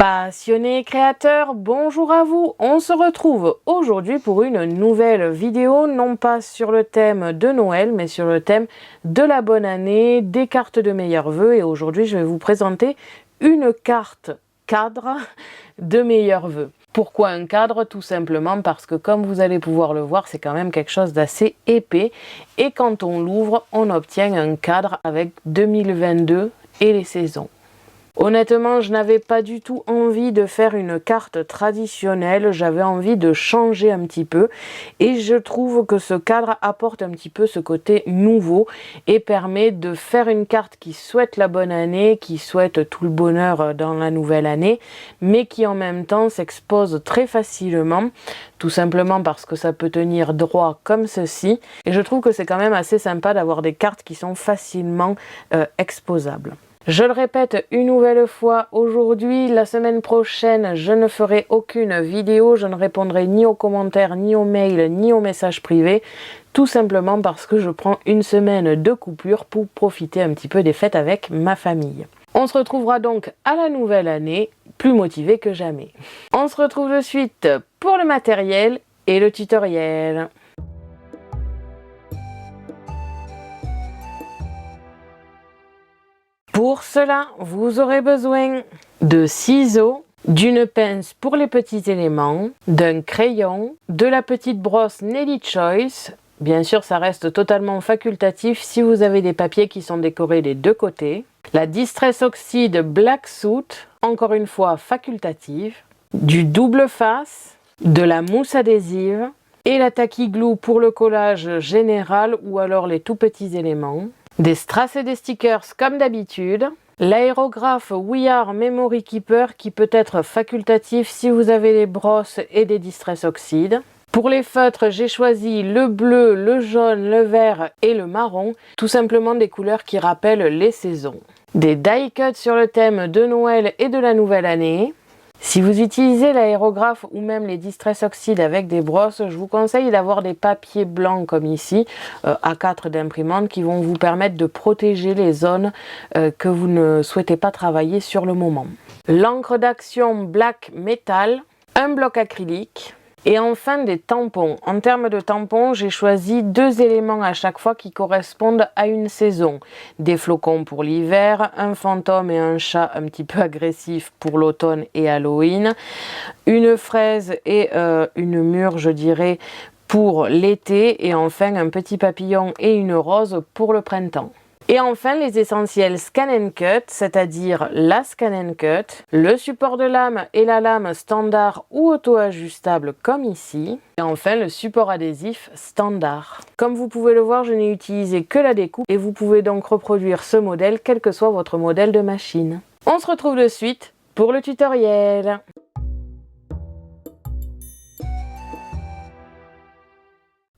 Passionnés créateurs, bonjour à vous. On se retrouve aujourd'hui pour une nouvelle vidéo, non pas sur le thème de Noël, mais sur le thème de la bonne année, des cartes de meilleurs vœux. Et aujourd'hui, je vais vous présenter une carte cadre de meilleurs vœux. Pourquoi un cadre? Tout simplement parce que, comme vous allez pouvoir le voir, c'est quand même quelque chose d'assez épais. Et quand on l'ouvre, on obtient un cadre avec 2022 et les saisons. Honnêtement, je n'avais pas du tout envie de faire une carte traditionnelle, j'avais envie de changer un petit peu et je trouve que ce cadre apporte un petit peu ce côté nouveau et permet de faire une carte qui souhaite la bonne année, qui souhaite tout le bonheur dans la nouvelle année, mais qui en même temps s'expose très facilement, tout simplement parce que ça peut tenir droit comme ceci. Et je trouve que c'est quand même assez sympa d'avoir des cartes qui sont facilement exposables. Je le répète une nouvelle fois, aujourd'hui, la semaine prochaine, je ne ferai aucune vidéo, je ne répondrai ni aux commentaires, ni aux mails, ni aux messages privés, tout simplement parce que je prends une semaine de coupure pour profiter un petit peu des fêtes avec ma famille. On se retrouvera donc à la nouvelle année, plus motivé que jamais. On se retrouve de suite pour le matériel et le tutoriel. Pour cela, vous aurez besoin de ciseaux, d'une pince pour les petits éléments, d'un crayon, de la petite brosse Nelly Choice. Bien sûr, ça reste totalement facultatif si vous avez des papiers qui sont décorés des deux côtés. La Distress Oxide Black Soot, encore une fois facultative. Du double face, de la mousse adhésive et la Tacky Glue pour le collage général ou alors les tout petits éléments. Des strass et des stickers comme d'habitude. L'aérographe We Are Memory Keeper qui peut être facultatif si vous avez les brosses et des Distress Oxide. Pour les feutres, j'ai choisi le bleu, le jaune, le vert et le marron. Tout simplement des couleurs qui rappellent les saisons. Des die cuts sur le thème de Noël et de la nouvelle année. Si vous utilisez l'aérographe ou même les Distress Oxide avec des brosses, je vous conseille d'avoir des papiers blancs comme ici, A4 d'imprimante, qui vont vous permettre de protéger les zones que vous ne souhaitez pas travailler sur le moment. L'encre d'action Black Metal, un bloc acrylique. Et enfin des tampons. En termes de tampons, j'ai choisi deux éléments à chaque fois qui correspondent à une saison. Des flocons pour l'hiver, un fantôme et un chat un petit peu agressif pour l'automne et Halloween, une fraise et une mûre, je dirais, pour l'été, et enfin un petit papillon et une rose pour le printemps. Et enfin les essentiels Scan and Cut, c'est-à-dire la Scan and Cut, le support de lame et la lame standard ou auto-ajustable comme ici, et enfin le support adhésif standard. Comme vous pouvez le voir, je n'ai utilisé que la découpe et vous pouvez donc reproduire ce modèle quel que soit votre modèle de machine. On se retrouve de suite pour le tutoriel.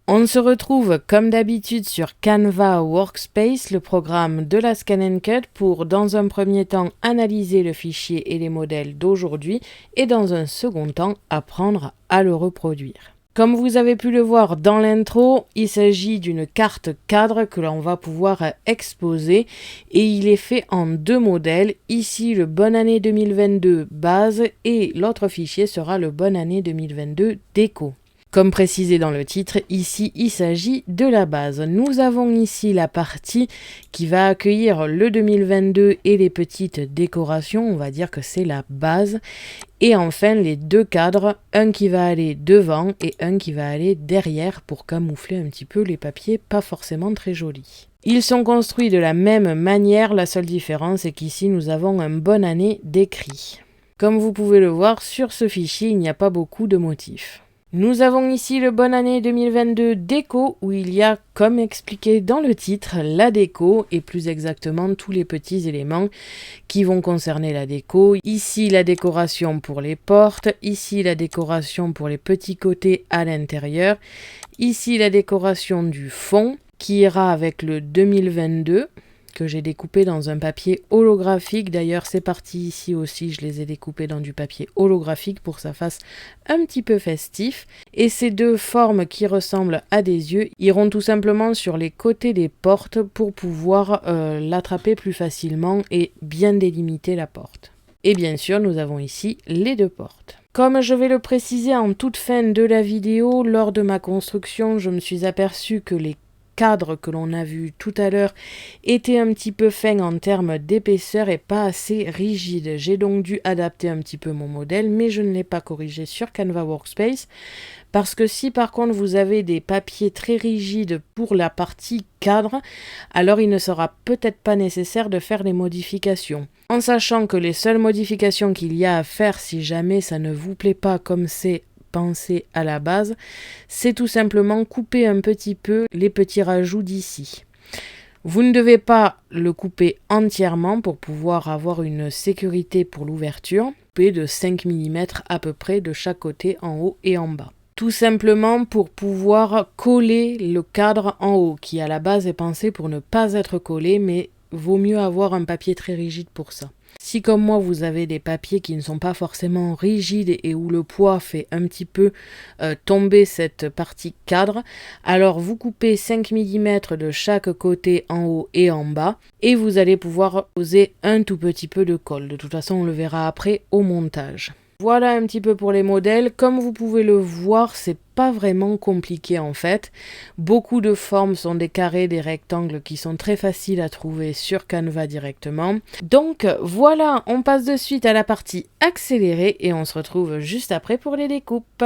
On se retrouve comme d'habitude sur Canva Workspace, le programme de la Scan and Cut, pour dans un premier temps analyser le fichier et les modèles d'aujourd'hui et dans un second temps apprendre à le reproduire. Comme vous avez pu le voir dans l'intro, il s'agit d'une carte cadre que l'on va pouvoir exposer et il est fait en deux modèles. Ici le Bonne Année 2022 base et l'autre fichier sera le Bonne Année 2022 déco. Comme précisé dans le titre, ici il s'agit de la base. Nous avons ici la partie qui va accueillir le 2022 et les petites décorations, on va dire que c'est la base. Et enfin les deux cadres, un qui va aller devant et un qui va aller derrière pour camoufler un petit peu les papiers pas forcément très jolis. Ils sont construits de la même manière, la seule différence est qu'ici nous avons un Bonne Année décrit. Comme vous pouvez le voir, sur ce fichier il n'y a pas beaucoup de motifs. Nous avons ici le Bonne Année 2022 déco où il y a, comme expliqué dans le titre, la déco et plus exactement tous les petits éléments qui vont concerner la déco. Ici la décoration pour les portes, ici la décoration pour les petits côtés à l'intérieur, ici la décoration du fond qui ira avec le 2022. Que j'ai découpé dans un papier holographique. D'ailleurs, c'est parti ici aussi, je les ai découpés dans du papier holographique pour que ça fasse un petit peu festif. Et ces deux formes qui ressemblent à des yeux iront tout simplement sur les côtés des portes pour pouvoir l'attraper plus facilement et bien délimiter la porte. Et bien sûr, nous avons ici les 2 portes. Comme je vais le préciser en toute fin de la vidéo, lors de ma construction, je me suis aperçue que les cadres que l'on a vu tout à l'heure étaient un petit peu fins en termes d'épaisseur et pas assez rigides. J'ai donc dû adapter un petit peu mon modèle, mais je ne l'ai pas corrigé sur Canva Workspace. Parce que si par contre vous avez des papiers très rigides pour la partie cadre, alors il ne sera peut-être pas nécessaire de faire les modifications. En sachant que les seules modifications qu'il y a à faire si jamais ça ne vous plaît pas comme c'est pensé à la base, c'est tout simplement couper un petit peu les petits rajouts d'ici. Vous ne devez pas le couper entièrement pour pouvoir avoir une sécurité pour l'ouverture, coupez de 5 mm à peu près de chaque côté en haut et en bas. Tout simplement pour pouvoir coller le cadre en haut, qui à la base est pensé pour ne pas être collé, mais vaut mieux avoir un papier très rigide pour ça. Si comme moi vous avez des papiers qui ne sont pas forcément rigides et où le poids fait un petit peu tomber cette partie cadre, alors vous coupez 5 mm de chaque côté en haut et en bas et vous allez pouvoir poser un tout petit peu de colle. De toute façon on le verra après au montage. Voilà un petit peu pour les modèles. Comme vous pouvez le voir, c'est pas vraiment compliqué en fait. Beaucoup de formes sont des carrés, des rectangles qui sont très faciles à trouver sur Canva directement. Donc voilà, on passe de suite à la partie accélérée et on se retrouve juste après pour les découpes.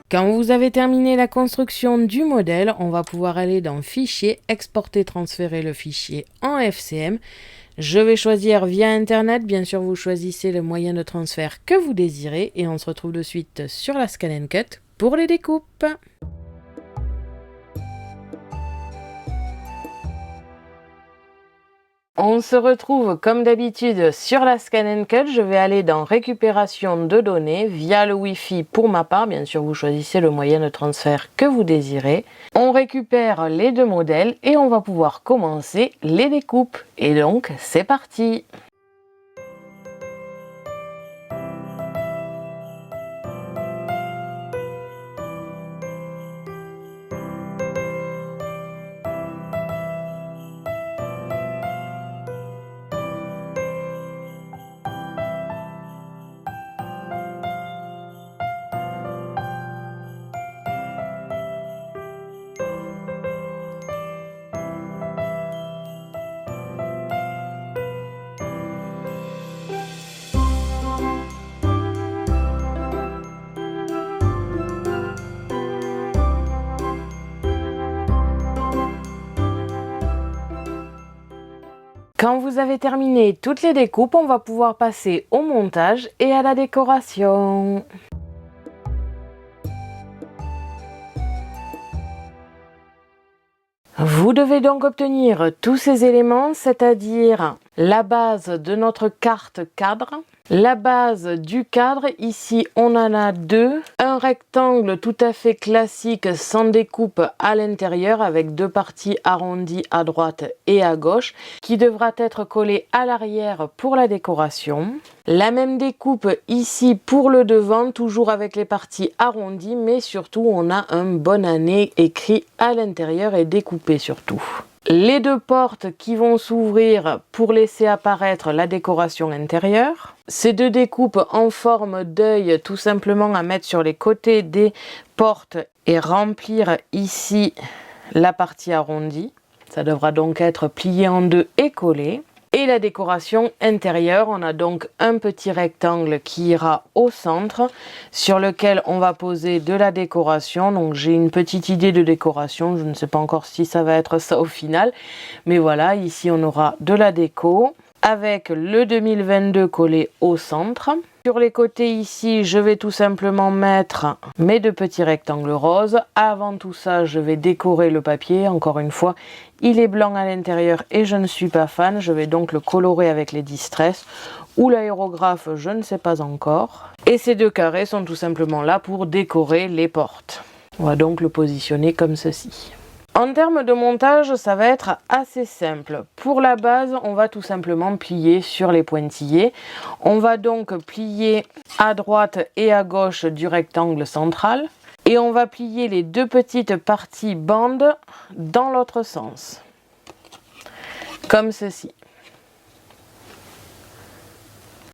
Quand vous avez terminé la construction du modèle, on va pouvoir aller dans Fichier, exporter, transférer le fichier en FCM. Je vais choisir via Internet, bien sûr vous choisissez le moyen de transfert que vous désirez et on se retrouve de suite sur la Scan & Cut pour les découpes. On se retrouve comme d'habitude sur la Scan & Cut. Je vais aller dans récupération de données via le Wi-Fi pour ma part. Bien sûr, vous choisissez le moyen de transfert que vous désirez. On récupère les 2 modèles et on va pouvoir commencer les découpes. Et donc, c'est parti! Quand vous avez terminé toutes les découpes, on va pouvoir passer au montage et à la décoration. Vous devez donc obtenir tous ces éléments, c'est-à-dire la base de notre carte cadre. La base du cadre, ici on en a deux. Un rectangle tout à fait classique sans découpe à l'intérieur avec deux parties arrondies à droite et à gauche qui devra être collé à l'arrière pour la décoration. La même découpe ici pour le devant, toujours avec les parties arrondies, mais surtout on a un bonne année écrit à l'intérieur et découpé surtout. Les deux portes qui vont s'ouvrir pour laisser apparaître la décoration intérieure. Ces deux découpes en forme d'œil tout simplement à mettre sur les côtés des portes et remplir ici la partie arrondie. Ça devra donc être plié en deux et collé. Et la décoration intérieure, on a donc un petit rectangle qui ira au centre sur lequel on va poser de la décoration. Donc j'ai une petite idée de décoration, je ne sais pas encore si ça va être ça au final. Mais voilà, ici on aura de la déco avec le 2022 collé au centre. Sur les côtés ici, je vais tout simplement mettre mes deux petits rectangles roses. Avant tout ça, je vais décorer le papier. Encore une fois, il est blanc à l'intérieur et je ne suis pas fan. Je vais donc le colorer avec les Distress ou l'aérographe, je ne sais pas encore. Et ces deux carrés sont tout simplement là pour décorer les portes. On va donc le positionner comme ceci. En termes de montage, ça va être assez simple. Pour la base, on va tout simplement plier sur les pointillés. On va donc plier à droite et à gauche du rectangle central. Et on va plier les deux petites parties bandes dans l'autre sens. Comme ceci.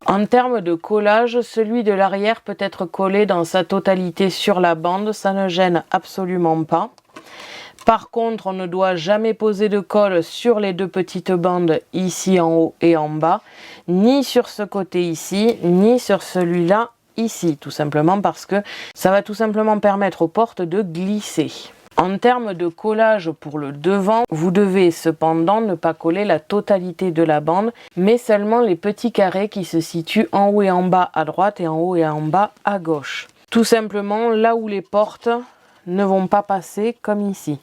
En termes de collage, celui de l'arrière peut être collé dans sa totalité sur la bande. Ça ne gêne absolument pas. Par contre, on ne doit jamais poser de colle sur les deux petites bandes ici en haut et en bas, ni sur ce côté ici, ni sur celui-là ici, tout simplement parce que ça va tout simplement permettre aux portes de glisser. En termes de collage pour le devant, vous devez cependant ne pas coller la totalité de la bande, mais seulement les petits carrés qui se situent en haut et en bas à droite et en haut et en bas à gauche. Tout simplement là où les portes ne vont pas passer comme ici.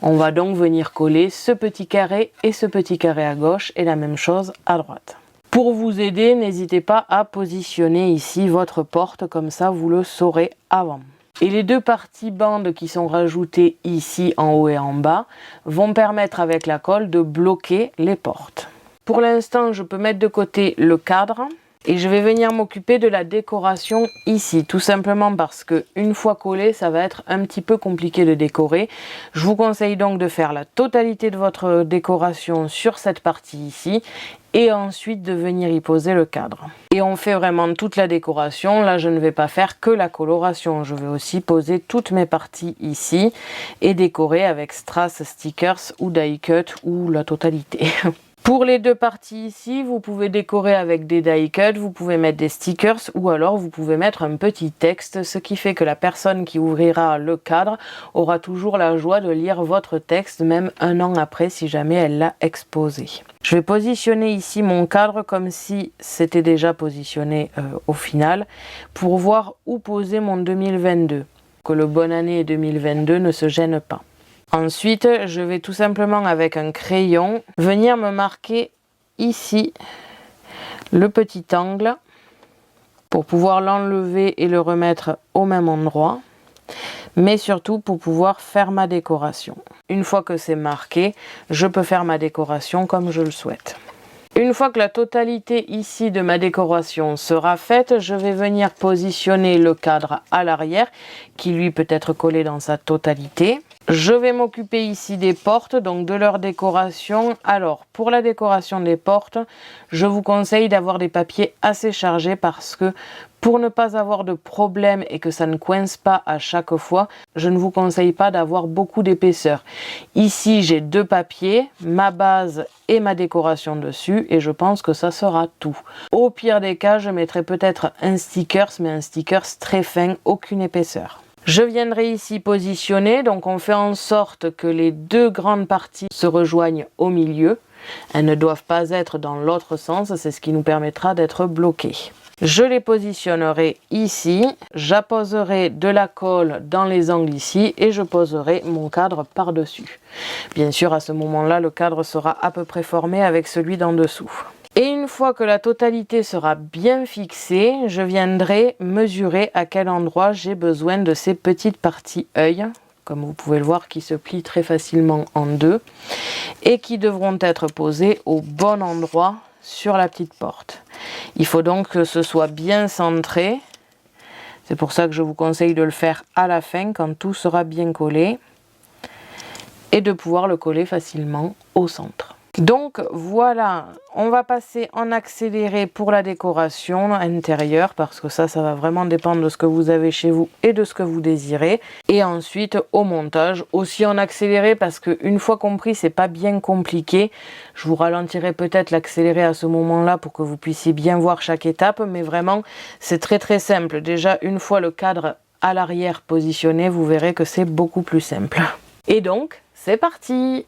On va donc venir coller ce petit carré et ce petit carré à gauche et la même chose à droite. Pour vous aider, n'hésitez pas à positionner ici votre porte, comme ça vous le saurez avant. Et les deux parties bandes qui sont rajoutées ici en haut et en bas vont permettre avec la colle de bloquer les portes. Pour l'instant, je peux mettre de côté le cadre. Et je vais venir m'occuper de la décoration ici, tout simplement parce que une fois collé, ça va être un petit peu compliqué de décorer. Je vous conseille donc de faire la totalité de votre décoration sur cette partie ici et ensuite de venir y poser le cadre. Et on fait vraiment toute la décoration. Là, je ne vais pas faire que la coloration. Je vais aussi poser toutes mes parties ici et décorer avec strass, stickers ou die cut ou la totalité. Pour les deux parties ici, vous pouvez décorer avec des die cuts, vous pouvez mettre des stickers ou alors vous pouvez mettre un petit texte, ce qui fait que la personne qui ouvrira le cadre aura toujours la joie de lire votre texte, même un an après si jamais elle l'a exposé. Je vais positionner ici mon cadre comme si c'était déjà positionné au final pour voir où poser mon 2022, que le bonne année 2022 ne se gêne pas. Ensuite, je vais tout simplement avec un crayon venir me marquer ici le petit angle pour pouvoir l'enlever et le remettre au même endroit, mais surtout pour pouvoir faire ma décoration. Une fois que c'est marqué, je peux faire ma décoration comme je le souhaite. Une fois que la totalité ici de ma décoration sera faite, je vais venir positionner le cadre à l'arrière qui lui peut être collé dans sa totalité. Je vais m'occuper ici des portes, donc de leur décoration. Alors, pour la décoration des portes, je vous conseille d'avoir des papiers assez chargés parce que pour ne pas avoir de problème et que ça ne coince pas à chaque fois, je ne vous conseille pas d'avoir beaucoup d'épaisseur. Ici, j'ai deux papiers, ma base et ma décoration dessus et je pense que ça sera tout. Au pire des cas, je mettrai peut-être un stickers, mais un stickers très fin, aucune épaisseur. Je viendrai ici positionner, donc on fait en sorte que les deux grandes parties se rejoignent au milieu. Elles ne doivent pas être dans l'autre sens, c'est ce qui nous permettra d'être bloqués. Je les positionnerai ici, j'apposerai de la colle dans les angles ici et je poserai mon cadre par-dessus. Bien sûr, à ce moment-là, le cadre sera à peu près formé avec celui d'en dessous. Et une fois que la totalité sera bien fixée, je viendrai mesurer à quel endroit j'ai besoin de ces petites parties œil, comme vous pouvez le voir, qui se plient très facilement en deux et qui devront être posées au bon endroit sur la petite porte. Il faut donc que ce soit bien centré. C'est pour ça que je vous conseille de le faire à la fin quand tout sera bien collé et de pouvoir le coller facilement au centre. Donc voilà, on va passer en accéléré pour la décoration intérieure parce que ça va vraiment dépendre de ce que vous avez chez vous et de ce que vous désirez. Et ensuite au montage, aussi en accéléré parce qu'une fois compris, c'est pas bien compliqué. Je vous ralentirai peut-être l'accéléré à ce moment-là pour que vous puissiez bien voir chaque étape, mais vraiment c'est très simple. Déjà une fois le cadre à l'arrière positionné, vous verrez que c'est beaucoup plus simple. Et donc, c'est parti!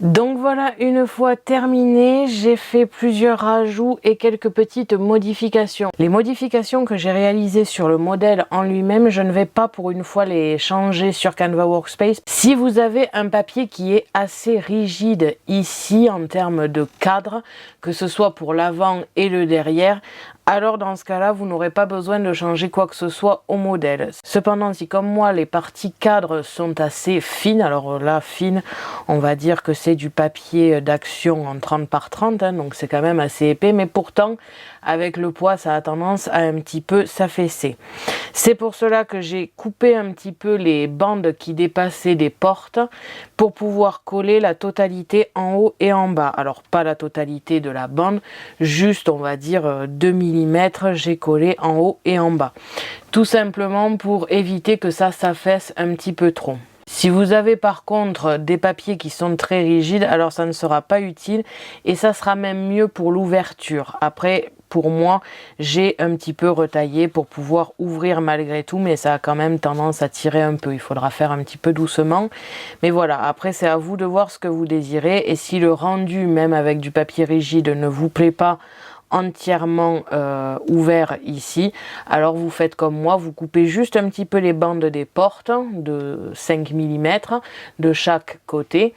Donc voilà, une fois terminé, j'ai fait plusieurs rajouts et quelques petites modifications. Les modifications que j'ai réalisées sur le modèle en lui-même, je ne vais pas pour une fois les changer sur Canva Workspace. Si vous avez un papier qui est assez rigide ici en termes de cadre, que ce soit pour l'avant et le derrière, alors dans ce cas-là, vous n'aurez pas besoin de changer quoi que ce soit au modèle. Cependant, si comme moi, les parties cadres sont assez fines, alors là, fine, on va dire que c'est du papier d'action en 30 par 30, hein, donc c'est quand même assez épais, mais pourtant, avec le poids, ça a tendance à un petit peu s'affaisser. C'est pour cela que j'ai coupé un petit peu les bandes qui dépassaient des portes pour pouvoir coller la totalité en haut et en bas. Alors pas la totalité de la bande, juste on va dire 2 mm j'ai collé en haut et en bas. Tout simplement pour éviter que ça s'affaisse un petit peu trop. Si vous avez par contre des papiers qui sont très rigides, alors ça ne sera pas utile et ça sera même mieux pour l'ouverture. Après, pour moi, j'ai un petit peu retaillé pour pouvoir ouvrir malgré tout, mais ça a quand même tendance à tirer un peu. Il faudra faire un petit peu doucement. Mais voilà, après c'est à vous de voir ce que vous désirez et si le rendu, même avec du papier rigide, ne vous plaît pas entièrement ouvert ici, alors vous faites comme moi, vous coupez juste un petit peu les bandes des portes de 5 mm de chaque côté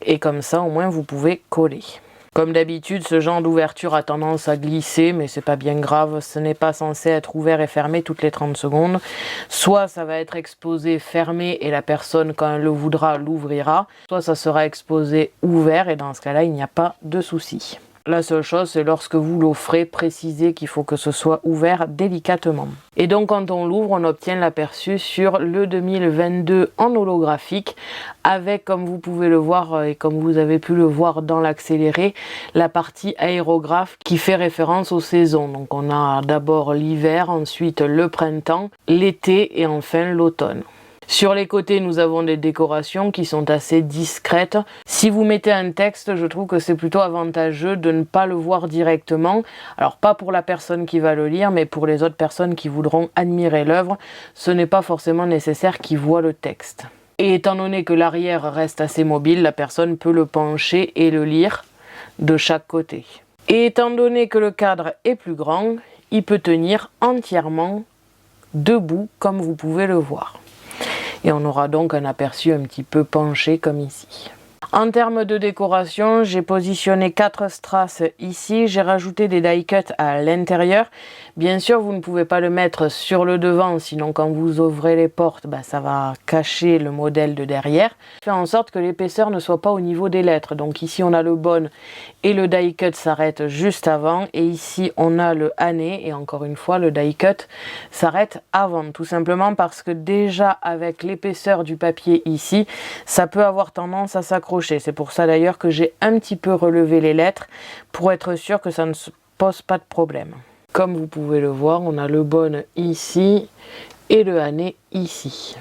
et comme ça au moins vous pouvez coller. Comme d'habitude, ce genre d'ouverture a tendance à glisser, mais c'est pas bien grave, ce n'est pas censé être ouvert et fermé toutes les 30 secondes. Soit ça va être exposé fermé et la personne, quand elle le voudra, l'ouvrira, soit ça sera exposé ouvert et dans ce cas-là, il n'y a pas de souci. La seule chose, c'est lorsque vous l'offrez, précisez qu'il faut que ce soit ouvert délicatement. Et donc quand on l'ouvre, on obtient l'aperçu sur le 2022 en holographique avec, comme vous pouvez le voir et comme vous avez pu le voir dans l'accéléré, la partie aérographe qui fait référence aux saisons. Donc on a d'abord l'hiver, ensuite le printemps, l'été et enfin l'automne. Sur les côtés, nous avons des décorations qui sont assez discrètes. Si vous mettez un texte, je trouve que c'est plutôt avantageux de ne pas le voir directement. Alors pas pour la personne qui va le lire, mais pour les autres personnes qui voudront admirer l'œuvre, ce n'est pas forcément nécessaire qu'ils voient le texte. Et étant donné que l'arrière reste assez mobile, la personne peut le pencher et le lire de chaque côté. Et étant donné que le cadre est plus grand, il peut tenir entièrement debout comme vous pouvez le voir. Et on aura donc un aperçu un petit peu penché comme ici. En termes de décoration, j'ai positionné 4 strass ici, j'ai rajouté des die cuts à l'intérieur. Bien sûr, vous ne pouvez pas le mettre sur le devant, sinon quand vous ouvrez les portes, ça va cacher le modèle de derrière. Je fais en sorte que l'épaisseur ne soit pas au niveau des lettres. Donc ici on a le bon et le die cut s'arrête juste avant. Et ici on a le année et encore une fois le die cut s'arrête avant. Tout simplement parce que déjà avec l'épaisseur du papier ici, ça peut avoir tendance à s'accrocher. C'est pour ça d'ailleurs que j'ai un petit peu relevé les lettres pour être sûr que ça ne se pose pas de problème. Comme vous pouvez le voir, on a le bon ici et le année ici.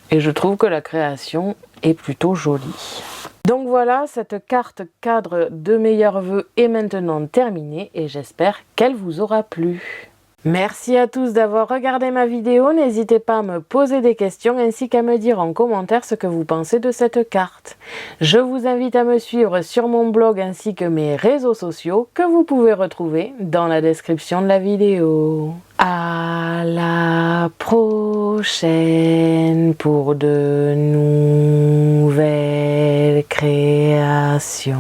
Et je trouve que la création est plutôt jolie. Donc voilà, cette carte cadre de meilleurs vœux est maintenant terminée et j'espère qu'elle vous aura plu. Merci à tous d'avoir regardé ma vidéo, n'hésitez pas à me poser des questions ainsi qu'à me dire en commentaire ce que vous pensez de cette carte. Je vous invite à me suivre sur mon blog ainsi que mes réseaux sociaux que vous pouvez retrouver dans la description de la vidéo. À la prochaine pour de nouvelles créations.